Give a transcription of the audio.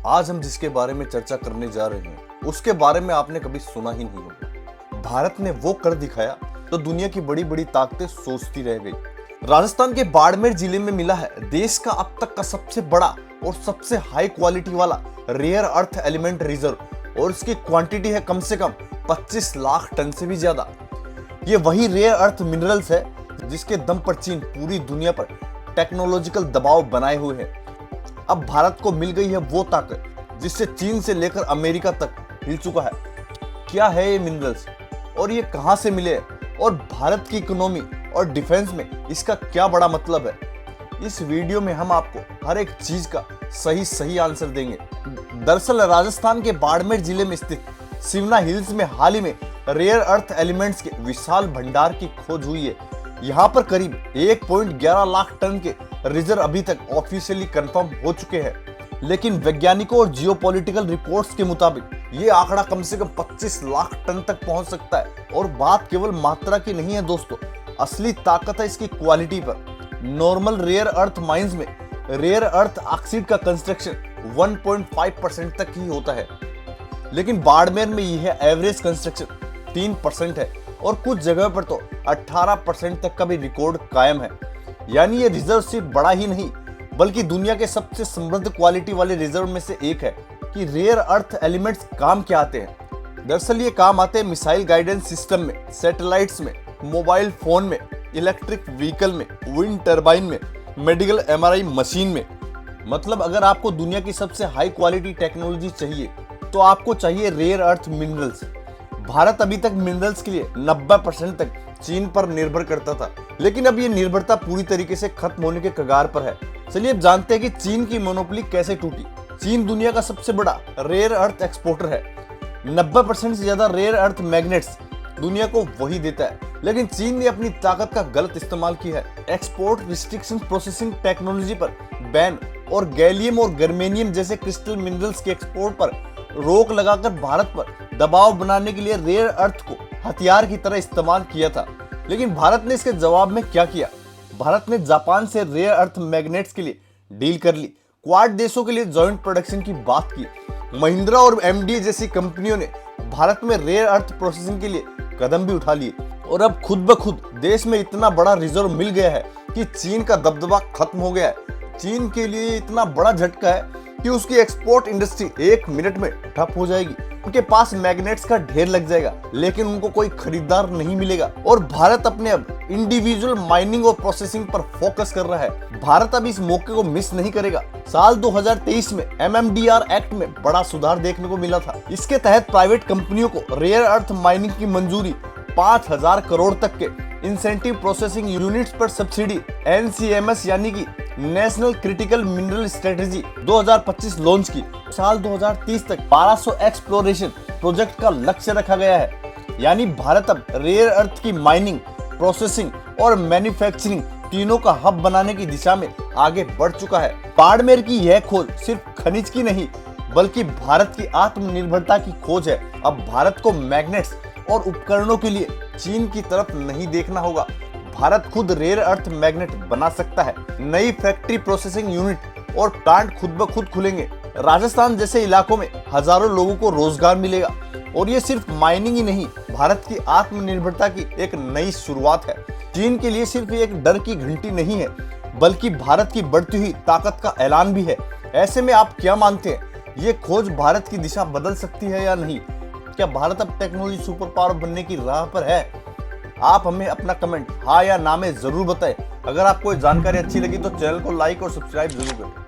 आज हम जिसके बारे में चर्चा करने जा रहे हैं उसके बारे में आपने कभी सुना ही नहीं होगा। भारत ने वो कर दिखाया तो दुनिया की बड़ी बड़ी ताकतें सोचती रह गई। राजस्थान के बाड़मेर जिले में मिला है देश का अब तक का सबसे बड़ा और सबसे हाई क्वालिटी वाला रेयर अर्थ एलिमेंट रिजर्व, और इसकी क्वांटिटी है कम से कम 25 लाख टन से भी ज्यादा। ये वही रेयर अर्थ मिनरल्स है जिसके दम पर चीन पूरी दुनिया पर टेक्नोलॉजिकल दबाव बनाए हुए है। अब भारत को मिल गई है वो ताकत जिससे चीन से लेकर अमेरिका तक हिल चुका है। क्या है ये मिनरल्स और ये कहां से मिले और भारत की इकोनॉमी और डिफेंस में इसका क्या बड़ा मतलब है, इस वीडियो में हम आपको हर एक चीज का सही आंसर देंगे। दरअसल राजस्थान के बाड़मेर जिले में स्थित सिवना हिल्स में हाल ही में रेयर अर्थ एलिमेंट्स के विशाल भंडार की खोज हुई है। यहाँ पर करीब 1.11 लाख टन के रिजर्व अभी तक ऑफिशियली कंफर्म हो चुके हैं, लेकिन वैज्ञानिकों और जियोपॉलिटिकल रिपोर्ट्स के मुताबिक ये आंकड़ा कम से कम 25 लाख टन तक पहुंच सकता है। और बात केवल मात्रा की नहीं है दोस्तों, असली ताकत है इसकी क्वालिटी पर। नॉर्मल रेयर अर्थ माइंस में रेयर अर्थ ऑक्साइड का कंस्ट्रक्शन 1.5% तक ही होता है, लेकिन बाड़मेर में यह एवरेज कंस्ट्रक्शन 3% है और कुछ जगह पर तो 18% तक का भी रिकॉर्ड कायम है। यानी ये रिजर्व सिर्फ बड़ा ही नहीं बल्कि दुनिया के सबसे समृद्ध क्वालिटी वाले रिजर्व में से एक है। कि रेयर अर्थ एलिमेंट्स काम क्या आते हैं? दरअसल ये काम आते हैं मिसाइल गाइडेंस सिस्टम में, सैटेलाइट्स में, मोबाइल फोन में, इलेक्ट्रिक व्हीकल में, विंड टर्बाइन में, मेडिकल एमआरआई मशीन में। मतलब अगर आपको दुनिया की सबसे हाई क्वालिटी टेक्नोलॉजी चाहिए तो आपको चाहिए रेयर अर्थ मिनरल्स। भारत अभी तक मिनरल्स के लिए 90% तक चीन पर निर्भर करता था, लेकिन अब ये निर्भरता पूरी तरीके से खत्म होने के कगार पर है। चलिए अब जानते हैं कि चीन की मोनोपोली कैसे टूटी। चीन दुनिया का सबसे बड़ा रेयर अर्थ एक्सपोर्टर है। 90% से ज्यादा रेयर अर्थ मैग्नेट्स दुनिया को वही देता है, लेकिन चीन ने अपनी ताकत का गलत इस्तेमाल किया है। एक्सपोर्ट रिस्ट्रिक्शन, प्रोसेसिंग टेक्नोलॉजी पर बैन और गैलियम और गर्मेनियम जैसे क्रिस्टल मिनरल्स के एक्सपोर्ट पर रोक लगाकर भारत पर दबाव बनाने के लिए रेयर अर्थ को हथियार की तरह इस्तेमाल किया था। लेकिन भारत ने इसके जवाब में क्या किया? भारत ने जापान से रेयर अर्थ मैग्नेट्स के लिए डील कर ली। क्वाड देशों के लिए जॉइंट प्रोडक्शन की बात की। महिंद्रा और एमडीए जैसी कंपनियों ने भारत में रेयर अर्थ प्रोसेसिंग के लिए कदम भी उठा लिए, और अब खुद ब खुद देश में इतना बड़ा रिजर्व मिल गया है कि चीन का दबदबा खत्म हो गया है। चीन के लिए इतना बड़ा झटका है कि उसकी एक्सपोर्ट इंडस्ट्री 1 मिनट में ठप हो जाएगी। उनके पास मैग्नेट्स का ढेर लग जाएगा, लेकिन उनको कोई खरीदार नहीं मिलेगा। और भारत अपने अब इंडिविजुअल माइनिंग और प्रोसेसिंग पर फोकस कर रहा है। भारत अब इस मौके को मिस नहीं करेगा। साल 2023 में एमएमडीआर एक्ट में बड़ा सुधार देखने को मिला था। इसके तहत प्राइवेट कंपनियों को रेयर अर्थ माइनिंग की मंजूरी, 5,000 करोड़ तक के इंसेंटिव प्रोसेसिंग यूनिट्स पर सब्सिडी, एनसीएमएस यानी कि national critical mineral strategy 2025 launch की। साल 2030 तक 1200 एक्सप्लोरेशन प्रोजेक्ट का लक्ष्य रखा गया है। यानी भारत अब रेयर अर्थ की माइनिंग, प्रोसेसिंग और मैन्युफैक्चरिंग तीनों का हब बनाने की दिशा में आगे बढ़ चुका है। बाड़मेर की यह खोज सिर्फ खनिज की नहीं बल्कि भारत की आत्मनिर्भरता की खोज है। अब भारत को मैग्नेट्स और उपकरणों के लिए चीन की तरफ नहीं देखना होगा। भारत खुद रेयर अर्थ मैग्नेट बना सकता है। नई फैक्ट्री, प्रोसेसिंग यूनिट और प्लांट खुद ब खुद खुलेंगे। राजस्थान जैसे इलाकों में हजारों लोगों को रोजगार मिलेगा। और ये सिर्फ माइनिंग ही नहीं, भारत की आत्मनिर्भरता की एक नई शुरुआत है। चीन के लिए सिर्फ एक डर की घंटी नहीं है बल्कि भारत की बढ़ती हुई ताकत का ऐलान भी है। ऐसे में आप क्या मानते हैं, ये खोज भारत की दिशा बदल सकती है या नहीं? क्या भारत अब टेक्नोलॉजी सुपर पावर बनने की राह पर है? आप हमें अपना कमेंट हाँ या ना में जरूर बताएं। अगर आपको ये जानकारी अच्छी लगी तो चैनल को लाइक और सब्सक्राइब जरूर करें।